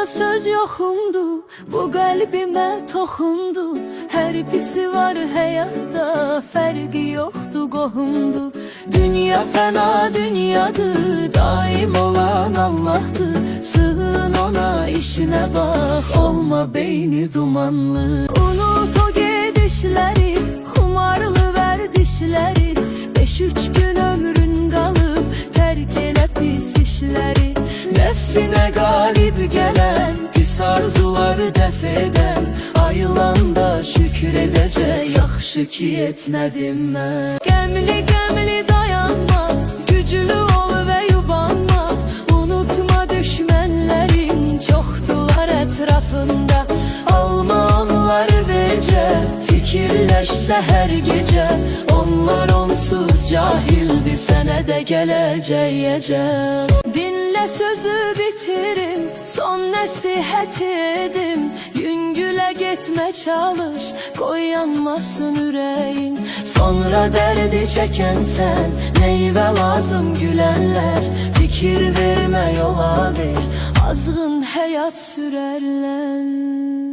söz yoxumdu, bu qəlbimə toxundu. Hər birisi var həyatda, fərqi yoxdur, qohumdur. Dünya fəna dünyadır, daim olan Allahdır. Sığın ona, işinə bax, olma beyni dumanlı. Unut o gedişləri, xumarlı vərdişləri. 5-3 gün ömrün qalıb, tərk elə pis işləri. Nəfsinə qalib gələn, pis arzuları dəf edən. Ayılanda şükür edəcək, yaxşı ki etmədim mən. Qəmli dayanma, güclü ol və yubanma. Unutma düşmənlərin çoxdular ətrafında. Alma onları vecə, fikirləşsə hər gecə. Onlar onsuz cahildi, sənə də gələcək əcəl. Dinlə sözü bitirim, son nəsihət edim. Yüngülə getmə çalış, qoy yanmasın ürəyin. Sonra dərdi çəkənsən, neyvə lazım gülənlər. Fikir vermə yola ver, azğın həyat sürərlər.